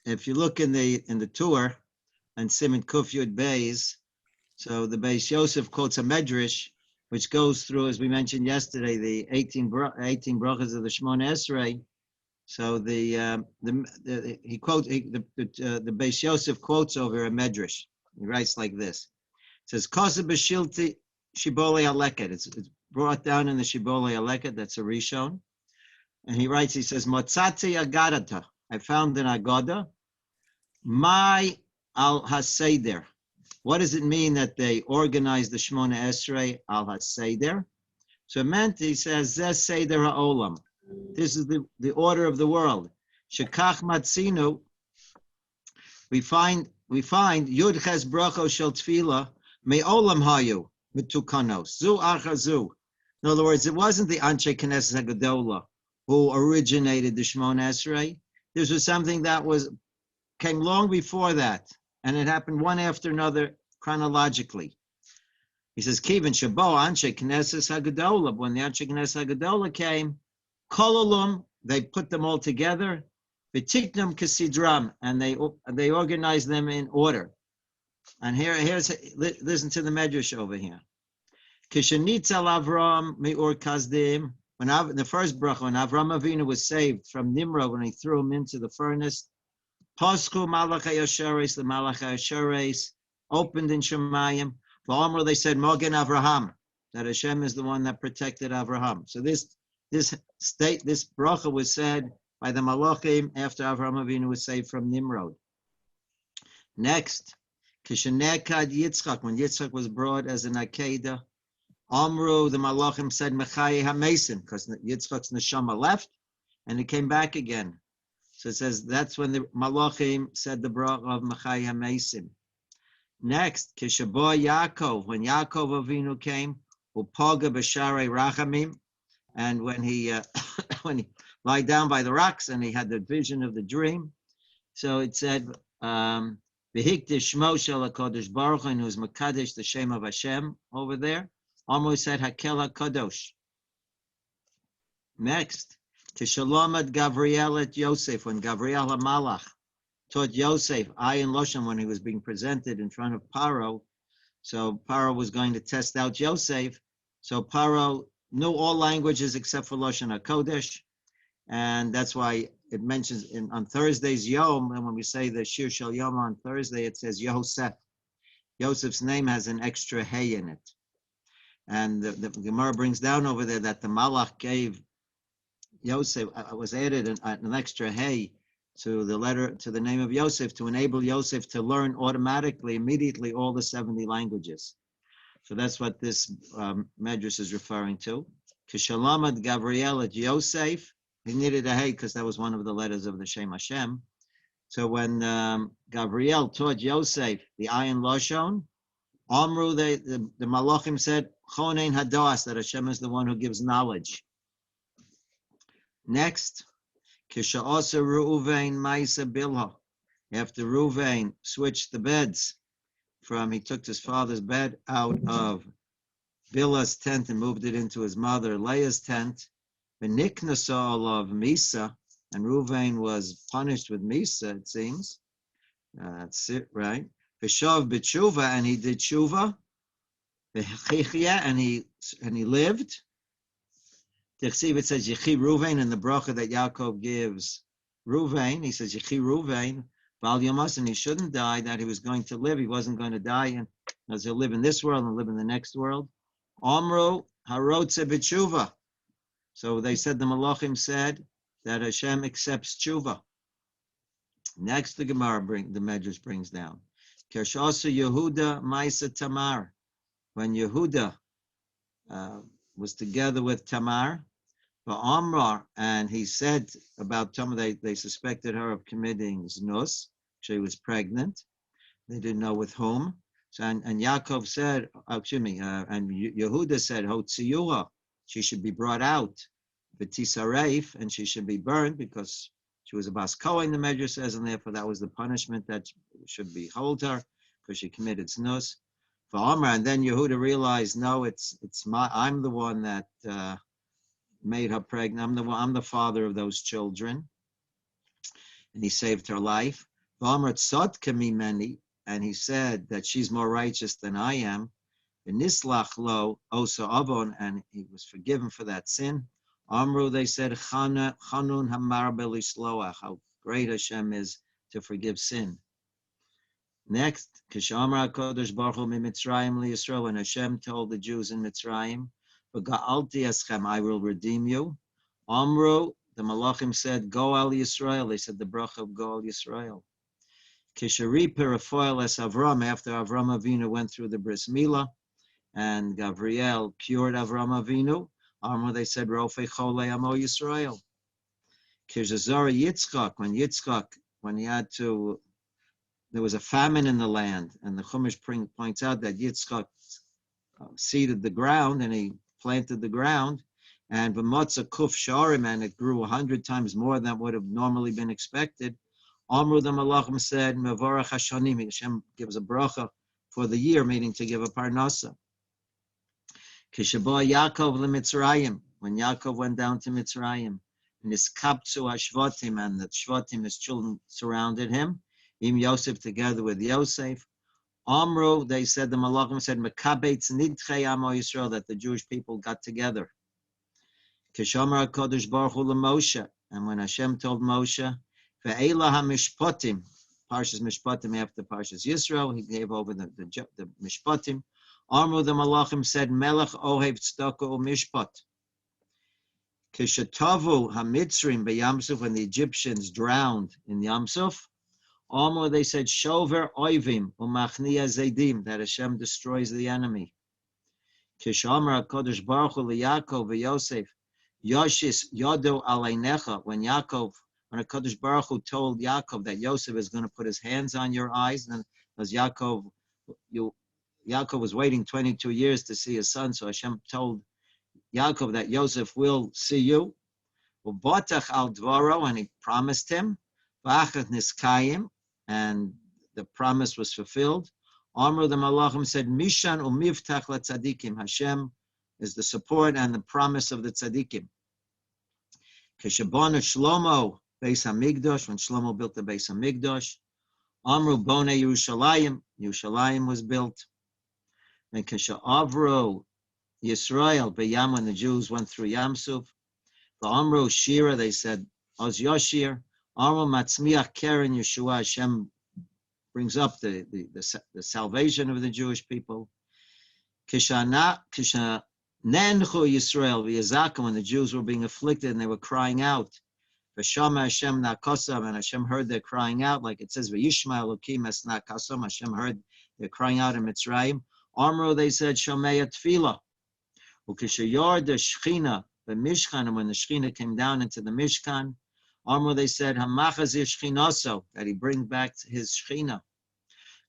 If you look in the tour and Simon Kuf Yud Beis, so the Beis Yosef quotes a medrash which goes through, as we mentioned yesterday, the 18 brachas of the Shemona Esrei. So the Beis Yosef quotes over a medrash. He writes like this. It says, "Kosa b'shilti shibole aleket." It's brought down in the shibole aleket. That's a rishon. And he writes. He says, "Motzati agadata." I found an agada. My al haseder. What does it mean that they organized the Shemona Esrei al haseder? So it meant, he says, Zeh seder ha'olam. This is the order of the world. Shekach matzinu. We find Yud Ches Bracho Shel Tefillah Me'olam Hayu Mitukanos Zu Achar Zu. In other words, it wasn't the Anshe Knesset Hagadola who originated the Shemona Esrei. This was something that came long before that, and it happened one after another chronologically. He says, Kivin Shabo Anshe Knesset Hagadola. When the Anshe Knesset Hagadola came, Kololum, they put them all together. V'tiknum kesidram, and they organized them in order. And here's listen to the medrash over here. Kishenitzel Avram me'ur kazdim. When the first bracha, when Avram Avinu was saved from Nimrod, when he threw him into the furnace, Posku malachai asheres, the malachai asheres opened in Shemayim. For they said Mogen Avraham, that Hashem is the one that protected Avraham. So this bracha was said by the Malachim after Avraham Avinu was saved from Nimrod. Next, Kishenekad Yitzchak, when Yitzchak was brought as an Akedah, Amru, the Malachim said Mechai HaMesim, because Yitzchak's neshama left and it came back again. So it says that's when the Malachim said the bracha of Mechai HaMesim. Next, Kishaboy Yaakov, when Yaakov Avinu came, Upaga B'Sharei Rachamim, and when he lie down by the rocks, and he had the vision of the dream. So it said, "V'hikdish Shmo Shel HaKadosh Baruch Hu," and it was Makadesh, the Shem of Hashem over there. Almost said Hakel HaKadosh. Next, Kishalomad Gavriel et Yosef, when Gavriel HaMalach taught Yosef Ayin Loshem when he was being presented in front of Paro. So Paro was going to test out Yosef. So Paro knew all languages except for Loshen HaKodesh. And that's why it mentions on Thursday's Yom, and when we say the Shir Shel Yom on Thursday, it says Yosef. Yosef's name has an extra hey in it. And the Gemara brings down over there that the Malach gave Yosef, was added an extra hey to the name of Yosef to enable Yosef to learn automatically, immediately, all the 70 languages. So that's what this medrash is referring to. Kishalamad Gavriel at Yosef. He needed a hey because that was one of the letters of the Shem Hashem. So when Gavriel taught Yosef the Ayin Lashon, Amru, the Malachim said, Chonein Hadas, that Hashem is the one who gives knowledge. Next, Kisha'asa Reuven Maisa Bilha. After Reuven switched the beds he took his father's bed out of Bilhah's tent and moved it into his mother Leah's tent. V'niknasa of Misa, and Reuven was punished with Misa, it seems. That's it, right? V'shav b'tshuva, and he did tshuva. V'chichya, and he lived. Tichsiv, it says Yechi Reuven in the bracha that Yaakov gives Reuven. He says Yechi Reuven, Val Yomas, and he shouldn't die, that he was going to live. He wasn't going to die, and as he'll live in this world and live in the next world. Amru Harotze b'tshuva. So they said, the Malachim said that Hashem accepts tshuva. Next, the Gemara the Medrash brings down. Kershasu Yehuda Maisa Tamar. When Yehuda was together with Tamar, Amrar, and he said about Tamar, they suspected her of committing znus. She was pregnant. They didn't know with whom. So, and Yaakov said, and Yehuda said, Hotziyuha, she should be brought out, V'tisareif, and she should be burned because she was a Bas Kohen, the Medrash says, and therefore that was the punishment that should be hold her because she committed znus. For Amar, and then Yehuda realized, no, I'm the one that made her pregnant. I'm the father of those children. And he saved her life. And he said that she's more righteous than I am. V'nislach lo osa avon, and he was forgiven for that sin. Amru, they said, Chanun hamar belisloach, how great Hashem is to forgive sin. Next, Kishamar HaKadosh Baruch Hu miMitzrayim liYisrael, when Hashem told the Jews in Mitzrayim, V'ga'alti eschem, I will redeem you. Amru, the Malachim said, Go al Yisrael. They said the bracha of Go al Yisrael. Kishari perifoil es Avram, after Avram Avinu went through the Bris Milah, and Gabriel cured Avram Avinu. Amru, they said, Rofei Chole Amo Yisrael. Kishazara Yitzchak, when he had to, there was a famine in the land, and the Chumash points out that Yitzchak seeded the ground, and he planted the ground, and v'motza kuf sharim, and it grew 100 times more than would have normally been expected. Amru, the Malachim said, Mevorach Hashanim, Hashem gives a bracha for the year, meaning to give a parnasa. Kishabah Yaakov leMitzrayim, when Yaakov went down to Mitzrayim, and his kaptzu hashvatim, and the shvatim, his children, surrounded him, Im Yosef, together with Yosef. Amru, they said, the Malachim said, Mekabetz nidchei amo Yisrael, that the Jewish people got together. Kishamar HaKadosh Baruch Hu leMoshe, and when Hashem told Moshe, Ve'ela HaMishpatim, Parshas Mishpatim after Parshas Yisrael, he gave over the Mishpatim. Amru, the Malachim said, Melech Ohev Tzedakah u'Mishpat. Kishatavu HaMitzrim beYamsuf, when the Egyptians drowned in Yamsuf. Amru, they said, Shover Oivim u'Machniya Zaydim, that Hashem destroys the enemy. Kishamar HaKadosh Baruch Hu liYaakov veYosef, Yoshis Yodo Aleinecha, when HaKadosh Baruch Hu told Yaakov that Yosef is going to put his hands on your eyes, and as Yaakov was waiting 22 years to see his son, so Hashem told Yaakov that Yosef will see you. U'batach al dvaro, and he promised him. V'achat niskayim, and the promise was fulfilled. Amru, the Malachim said, Mishan u'mivtach latzadikim, Hashem is the support and the promise of the tzadikim. Keshabana Shlomo Beis Hamikdash, when Shlomo built the Beis Hamikdash. Amru Bone Yerushalayim, Yerushalayim was built. And Keshavro Yisrael Beyam, when the Jews went through Yamsuf. The Amru Shira, they said, Oz Yoshir. Amru Matzmiach Keren Yeshua, Hashem brings up the salvation of the Jewish people. Kisha Nenchu Yisrael v'Yazaka, when the Jews were being afflicted and they were crying out. V'Shama Hashem Nakosam, and Hashem heard their crying out, like it says, V'Yishma Elokim Es Nakosam, Hashem heard their crying out in Mitzrayim. Amru, they said, Shomei Tefillah. U'Kishayor the Shechina, the Mishkan, and when the Shechina came down into the Mishkan, Amru, they said, Hamachazir Shechinoso, that he bring back his Shechina.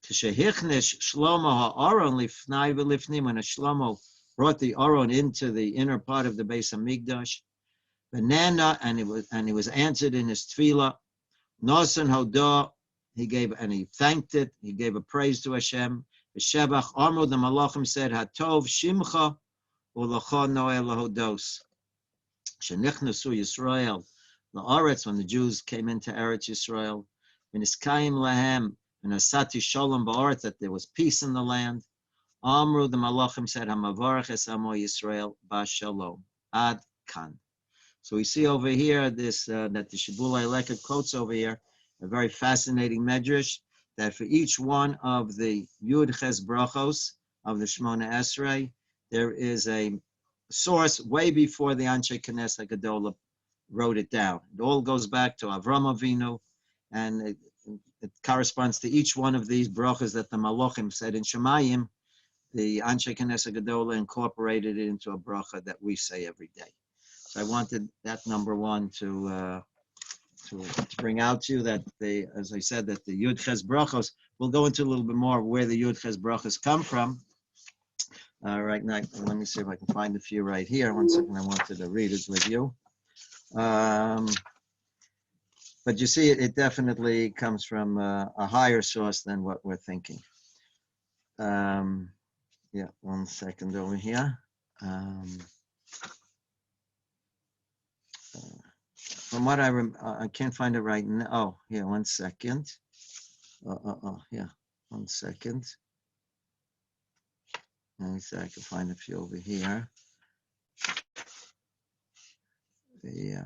Kishahichnesh Shlomo ha'aron lifnai v'lifnim, when a Shlomo brought the Aron into the inner part of the Beis Hamikdash. Banana, and he was answered in his tefillah. Nosan Hodah, he thanked it. He gave a praise to Hashem. V'shebach Amru, the Malachim said, Hatov Shimcha u'Lacha Noel Lahodos. Shenichnasu Yisrael la'aretz, when the Jews came into Eretz Yisrael. V'niskayim lahem v'nasati shalom ba'aretz, that there was peace in the land. Amru, the Malachim said, Hamavarach es Amo Yisrael ba'shalom. Ad kan. So we see over here this that the Shibulei Leket quotes over here a very fascinating medrash, that for each one of the Yud Ches Brachos of the Shemona Esrei, there is a source way before the Anshe Knesset Gedolah wrote it down. It all goes back to Avram Avinu, and it corresponds to each one of these brachos that the Malachim said in Shemayim. The Anshe Knesset Gedolah incorporated it into a bracha that we say every day. So I wanted that number one to bring out to you that as I said, that the Yud Ches Brachos, we'll go into a little bit more of where the Yud Ches Brachos come from. Right now, let me see if I can find a few right here. One second, I wanted to read it with you. But you see, it definitely comes from a higher source than what we're thinking. Yeah, one second over here. From what I can't find it right now. Oh, here, 1 second. Yeah, 1 second. Let me see, I can find a few over here. Yeah.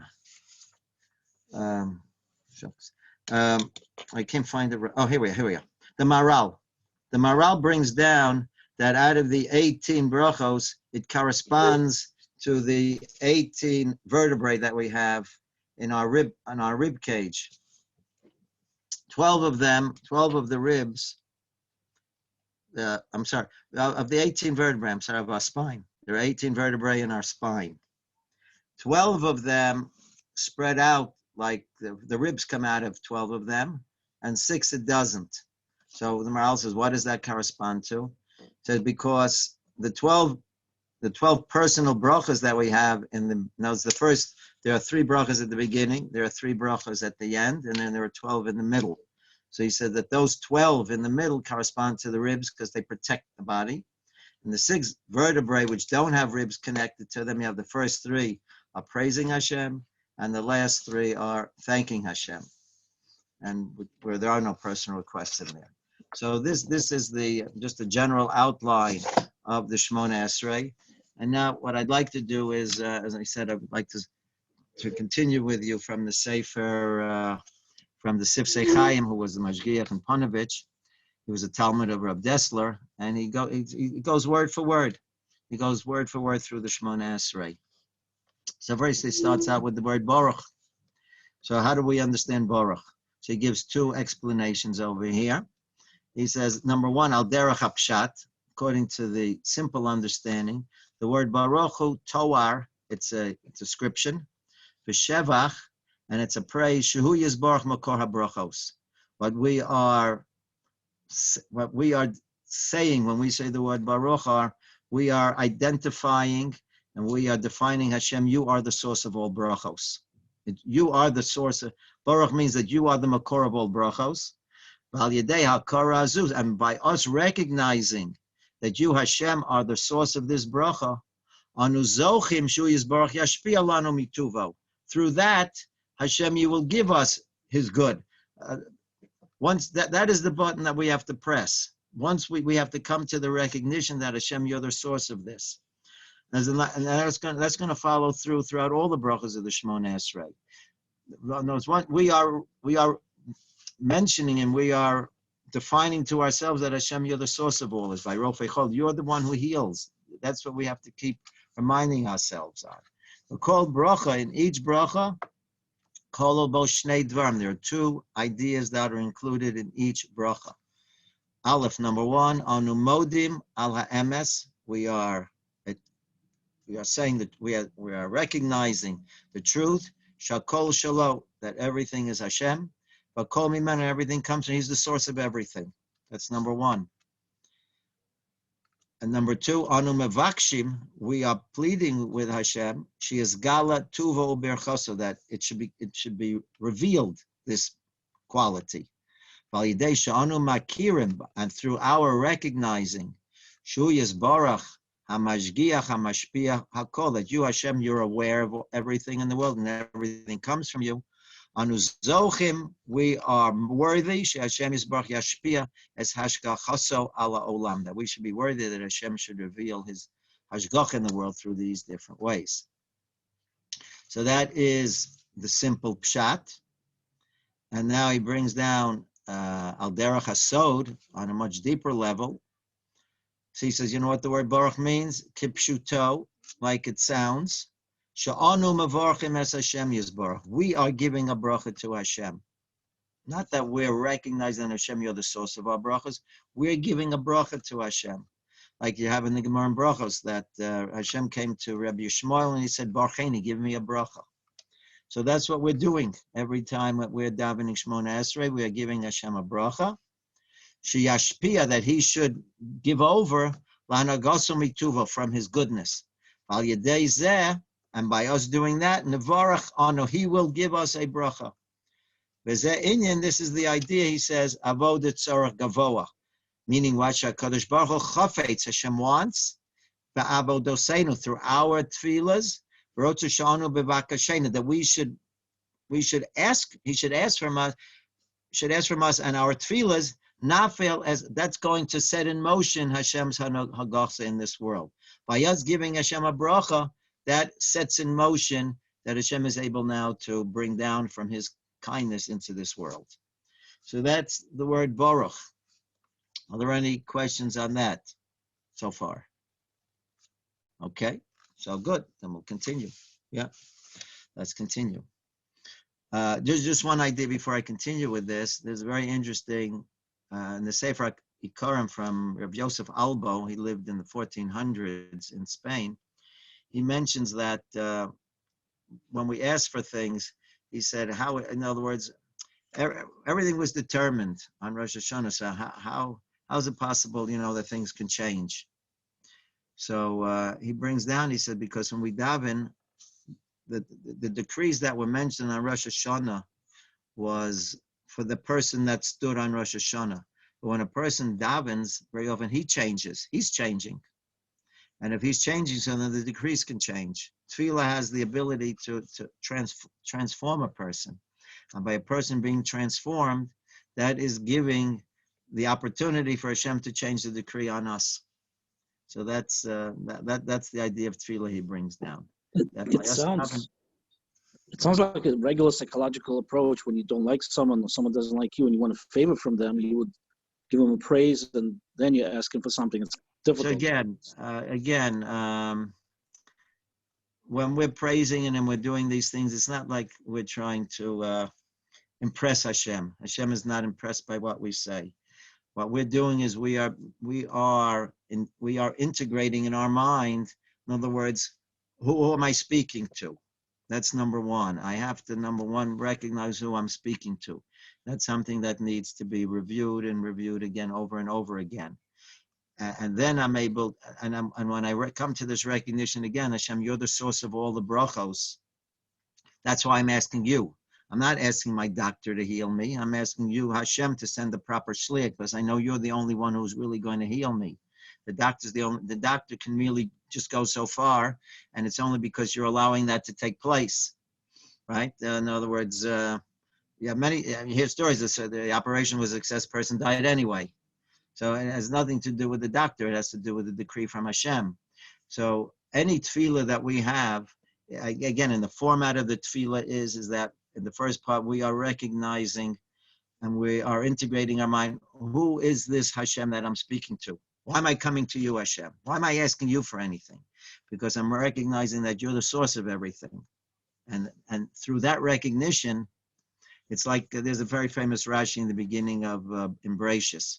Shucks. I can't find it. Oh, here we are. The Maral brings down that out of the 18 brachos, it corresponds to the 18 vertebrae that we have in our rib cage. 12 of the ribs, of the 18 vertebrae, of our spine. There are 18 vertebrae in our spine. 12 of them spread out, like the ribs come out of 12 of them, and 6 it doesn't. So the Maral says, what does that correspond to? It says because the 12 personal brachas that we have there are 3 brachas at the beginning, there are 3 brachas at the end, and then there are 12 in the middle. So he said that those 12 in the middle correspond to the ribs because they protect the body. And the 6 vertebrae which don't have ribs connected to them, you have the first 3 are praising Hashem, and the last 3 are thanking Hashem, and where there are no personal requests in there. So this is just a general outline of the Shemona Esrei. And now what I'd like to do is, as I said, I would like to continue with you from the Sefer, from the Sifsei Chaim, who was the Mashgiach in Panovich. He was a Talmud of Reb Dessler, and he goes word for word. He goes word for word through the Shemona Esrei. So first he starts out with the word Baruch. So how do we understand Baruch? So he gives 2 explanations over here. He says, number 1, al derech hapshat, according to the simple understanding, the word Baruch Hu Toar, it's a description, v'shevach, and it's a praise, shehu yizbarach makor habrachos. What we are saying when we say the word Baruch we are identifying and we are defining Hashem, you are the source of all brachos. You are the source of, Baruch means that you are the makor of all brachos. And by us recognizing that you, Hashem, are the source of this bracha, through that, Hashem, you will give us his good. Once that is the button that we have to press. Once we have to come to the recognition that Hashem, you're the source of this. And that's going to follow throughout all the brachas of the Shemona Esrei. We are mentioning and we are defining to ourselves that Hashem, you're the source of all this. By Rofei Chol, you're the one who heals. That's what we have to keep reminding ourselves of. We're called bracha. In each bracha, kol bo shnei dvarim. There are 2 ideas that are included in each bracha. Aleph, number 1, anu modim al ha'emes. We are saying that we are recognizing the truth. Shakol shalo, that everything is Hashem. But kol mimenu, everything comes from, he's the source of everything. That's number 1. And number 2, anu mevakshim, we are pleading with Hashem, she is gala tuva uberchaso, that it should be revealed, this quality. Validei she'anu makirim, and through our recognizing, shu yisbarach hamashgiach hamashpiach hakol, that you, Hashem, you're aware of everything in the world and everything comes from you. Anu zochim, we are worthy, Hashem Yisbarach Yashpia as hashgachaso ala olam, that we should be worthy that Hashem should reveal his hashgach in the world through these different ways. So that is the simple pshat. And now he brings down al derech hasod on a much deeper level. So he says, you know what the word baruch means? Kipshuto, like it sounds. Sha'anu mavarchim es Hashem yizbarach. We are giving a bracha to Hashem. Not that we're recognizing Hashem, you're the source of our brachas. We're giving a bracha to Hashem. Like you have in the Gemara in Brachos, that Hashem came to Rabbi Yishmael and he said, Barcheni, give me a bracha. So that's what we're doing. Every time that we're davening Shemona Esrei, we are giving Hashem a bracha. Sheyashpia, that he should give over l'hanagaso mituva, from his goodness. Al yedei zeh, and by us doing that, nevarach anu, he will give us a bracha. V'zeh inyan, this is the idea, he says, avodat tzarach gavoa, meaning what HaKadosh Baruch Hu chafetz, Hashem wants, v'avodosenu, through our tefillas, That we should ask. He should ask from us. Should ask from us, and our tefillahs nafel, as that's going to set in motion Hashem's hagachza in this world. By us giving Hashem a bracha, that sets in motion that Hashem is able now to bring down from His kindness into this world. So that's the word baruch. Are there any questions on that so far? Okay, so good. Then we'll continue. Yeah, let's continue. Just one idea before I continue with this. There's a very interesting in the Sefer Ikarim from Rabbi Yosef Albo. He lived in the 1400s in Spain. He mentions that when we ask for things, he said, how, in other words, everything was determined on Rosh Hashanah. So how is it possible, that things can change? So he brings down, he said, because when we daven, the decrees that were mentioned on Rosh Hashanah was for the person that stood on Rosh Hashanah. But when a person davens, very often he changes. He's changing. And if he's changing, so then the decrees can change. Tefillah has the ability to transform a person. And by a person being transformed, that is giving the opportunity for Hashem to change the decree on us. So that's the idea of tefillah he brings down. It sounds like a regular psychological approach. When you don't like someone or someone doesn't like you and you want a favor from them, you would give them a praise and then you ask him for something. It's difficult. So again, when we're praising and we're doing these things, it's not like we're trying to impress Hashem. Hashem is not impressed by what we say. What we're doing is we are integrating in our mind. In other words, who am I speaking to? That's number one. I have to, number one, recognize who I'm speaking to. That's something that needs to be reviewed and reviewed again over and over again. And then I'm able, and when I come to this recognition again, Hashem, you're the source of all the brachos. That's why I'm asking you. I'm not asking my doctor to heal me. I'm asking you, Hashem, to send the proper shliach, because I know you're the only one who's really going to heal me. The doctor can really just go so far, and it's only because you're allowing that to take place, right? In other words, you hear stories that say the operation was a success, person died anyway. So it has nothing to do with the doctor. It has to do with the decree from Hashem. So any tefillah that we have, again, in the format of the tefillah is that in the first part, we are recognizing and we are integrating our mind. Who is this Hashem that I'm speaking to? Why am I coming to you, Hashem? Why am I asking you for anything? Because I'm recognizing that you're the source of everything. And through that recognition, it's like there's a very famous Rashi in the beginning of Imbratius.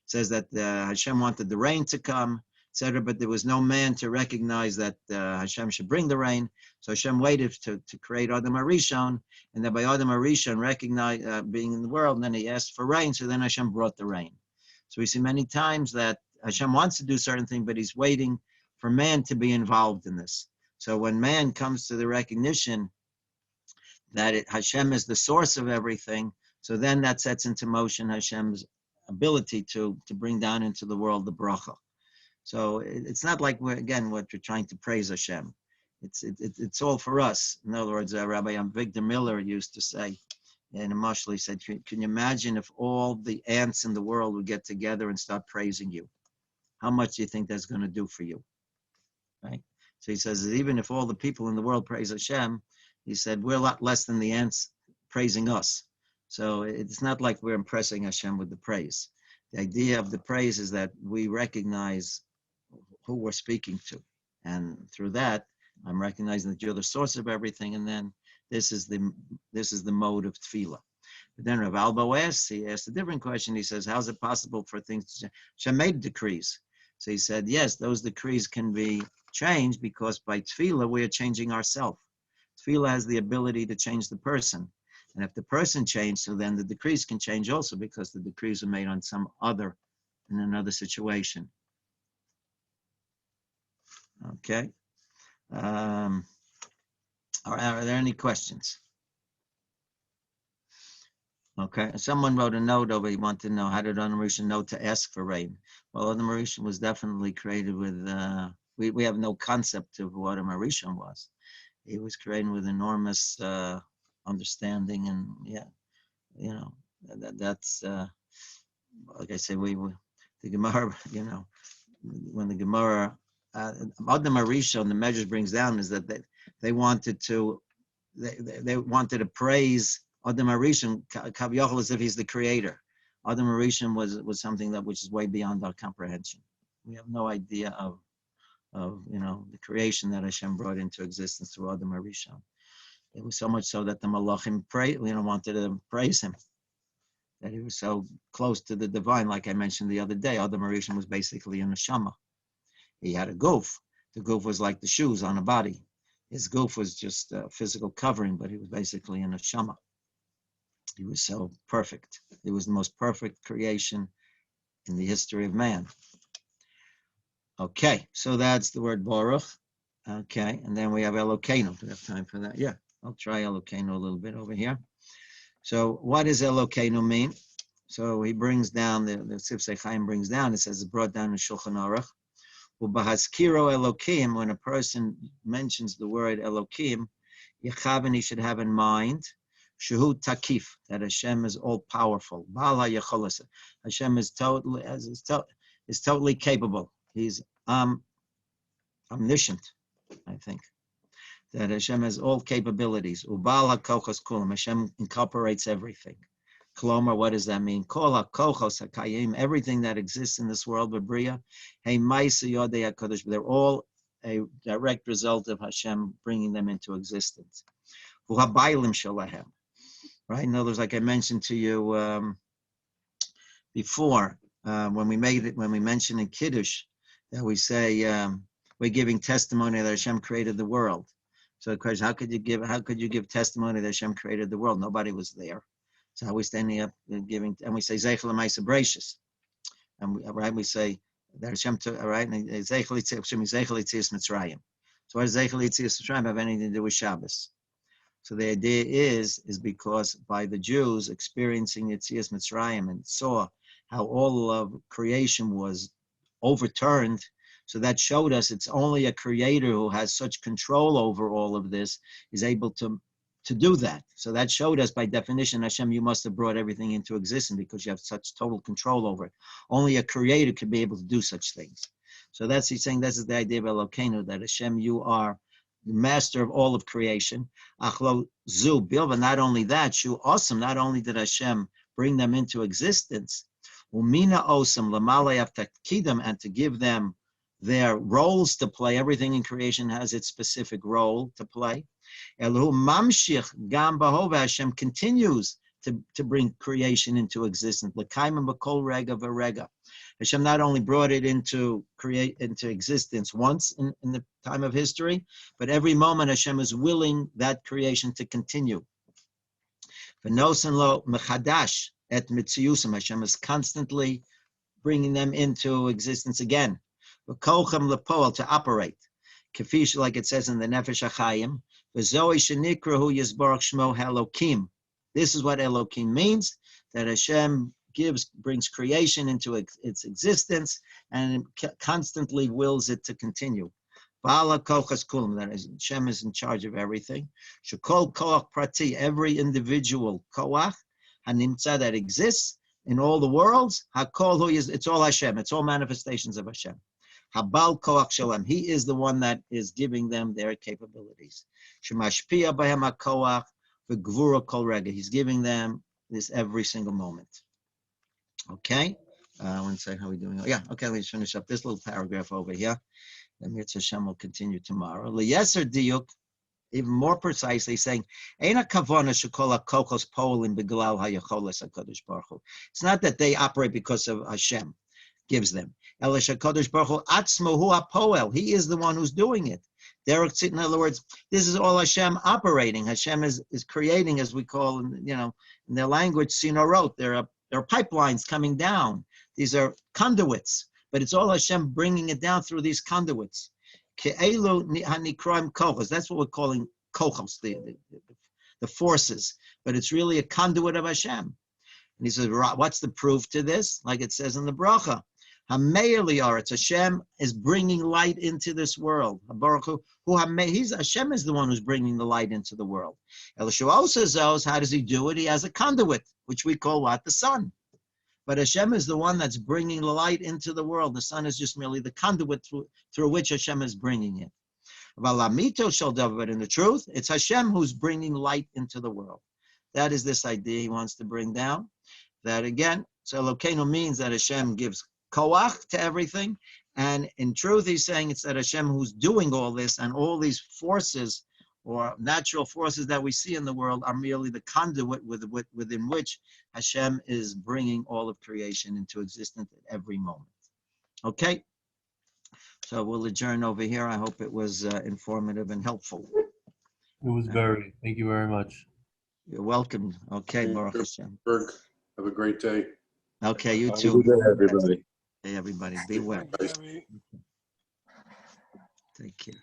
It says that Hashem wanted the rain to come, etc., but there was no man to recognize that Hashem should bring the rain. So Hashem waited to create Adam HaRishon, and then by Adam HaRishon recognize being in the world, and then he asked for rain, so then Hashem brought the rain. So we see many times that Hashem wants to do certain things, but he's waiting for man to be involved in this. So when man comes to the recognition that Hashem is the source of everything, so then that sets into motion Hashem's ability to bring down into the world the bracha. So it's not like we're trying to praise Hashem. It's all for us. In other words, Rabbi Victor Miller used to say, in a mashal, he said, can you imagine if all the ants in the world would get together and start praising you? How much do you think that's going to do for you? Right? So he says that even if all the people in the world praise Hashem, he said, we're a lot less than the ants praising us. So it's not like we're impressing Hashem with the praise. The idea of the praise is that we recognize who we're speaking to. And through that, I'm recognizing that you're the source of everything. And then this is the mode of tefillah. But then Rav Albo asked a different question. He says, how is it possible for things to change? Hashem made decrees. So he said, yes, those decrees can be changed because by tefillah, we are changing ourselves. Tefillah has the ability to change the person. And if the person changed, so then the decrees can change also because the decrees are made on in another situation. Okay. Are there any questions? Okay. Someone wrote a note over. He wanted to know, how did Adam HaRishon know to ask for rain? Well, Adam HaRishon was definitely created with, we have no concept of what Adam HaRishon was. He was creating with enormous understanding, and that's like I say, the Gemara, when the Gemara, Adam Arishon, the Medrash brings down is that they wanted to praise Adam Arishon Kaviyachol as if he's the creator. Adam Arishon was something which is way beyond our comprehension. We have no idea of the creation that Hashem brought into existence through Adam Arishon. It was so much so that the Malachim wanted to praise him, that he was so close to the divine. Like I mentioned the other day, Adam Arishon was basically a neshama. He had a guf. The guf was like the shoes on a body. His guf was just a physical covering, but he was basically a neshama. He was so perfect. He was the most perfect creation in the history of man. Okay, so that's the word Baruch. Okay, and then we have Elokeinu. Do we have time for that? Yeah, I'll try Elokeinu a little bit over here. So what does Elokeinu mean? So he brings down, the Sifsei Chaim brings down, it says it's brought down in Shulchan Aruch. U'bahaskiro Elokim, when a person mentions the word Elokim, Yechaven, he should have in mind, Shehu Takif, that Hashem is all powerful. Baal HaYacholos, Hashem is totally capable. He's omniscient, I think. That Hashem has all capabilities. Ubal HaKochos Kulam, Hashem incorporates everything. Kolomar, what does that mean? Kol HaKochos HaKayim, everything that exists in this world, B'Bria, Hey Maisa Yodei HaKadosh, they're all a direct result of Hashem bringing them into existence. U'habaylim Shalahem, right? In other words, like I mentioned to you before, when we mentioned in Kiddush, that we say we're giving testimony that Hashem created the world. So the question, how could you give testimony that Hashem created the world? Nobody was there. So how are we standing up and giving? And we say Zeichel Ma'aseh Bereishis, and we say that Hashem took, all right, and Zeichel Yitzias Mitzrayim. So what does Zeichel Yitzias Mitzrayim have anything to do with Shabbos? So the idea is because by the Jews experiencing Yitzias Mitzrayim and saw how all of creation was overturned, so that showed us it's only a creator who has such control over all of this is able to do that. So that showed us by definition, Hashem, you must have brought everything into existence because you have such total control over it. Only a creator could be able to do such things. So he's saying this is the idea of Elokeinu, that Hashem, you are the master of all of creation. Achlo zu bilva, not only that, shu awesome, not only did Hashem bring them into existence, umina osam lamalei aftakidam, and to give them their roles to play. Everything in creation has its specific role to play. Elohu mamshich gam bahova, Hashem continues to bring creation into existence. L'kaimim b'kol rega v'rega. Hashem not only brought it into existence once in the time of history, but every moment Hashem is willing that creation to continue. V'nosen lo mechadash et mitziyusam, Hashem is constantly bringing them into existence again. V'kolchem lepoel, to operate. Kefish, like it says in the Nefesh HaChaim, v'zoi shenikrahu yizbarach shmo Elokim. This is what Elokim means, that Hashem brings creation into its existence and constantly wills it to continue. Ba'ala kochas kulam, that Hashem is in charge of everything. Shekol koach prati, every individual koach hanimtza that exists in all the worlds, hakol hu, it's all Hashem, it's all manifestations of Hashem. Habal koach shalem, he is the one that is giving them their capabilities. Shemashpia b'hem hakoach v'gvura kol rega, he's giving them this every single moment. Okay, I want to say how we're doing. Yeah, okay, let's finish up this little paragraph over here. Then Mirz Hashem will continue tomorrow. L'yeser diuk, even more precisely, saying, "Eina kavana shekola kokos po'olim beglal hayacholes hakadosh baruch hu." It's not that they operate because of Hashem gives them. Elish hakadosh baruch hu atzmo hu hapoel. He is the one who's doing it. In other words, this is all Hashem operating. Hashem is creating, as we call, in their language, sinorot. There are pipelines coming down. These are conduits, but it's all Hashem bringing it down through these conduits. Ke'elu hanikroim kochos. That's what we're calling kochos, the forces. But it's really a conduit of Hashem. And he says, what's the proof to this? Like it says in the bracha, Hameir li'aretz. Hashem is bringing light into this world. Hashem is the one who's bringing the light into the world. Elishuos, how does he do it? He has a conduit, which we call what? The sun. But Hashem is the one that's bringing the light into the world. The sun is just merely the conduit through which Hashem is bringing it. But in the truth, it's Hashem who's bringing light into the world. That is this idea he wants to bring down. That again, so Elokeinu means that Hashem gives koach to everything. And in truth, he's saying it's that Hashem who's doing all this, and all these forces or natural forces that we see in the world are merely the conduit within which Hashem is bringing all of creation into existence at every moment. Okay? So we'll adjourn over here. I hope it was informative and helpful. It was very. Thank you very much. You're welcome. Okay, Baruch Hashem. Have a great day. Okay, you Have a too. good day, everybody. Hey, everybody. Be well. Take care.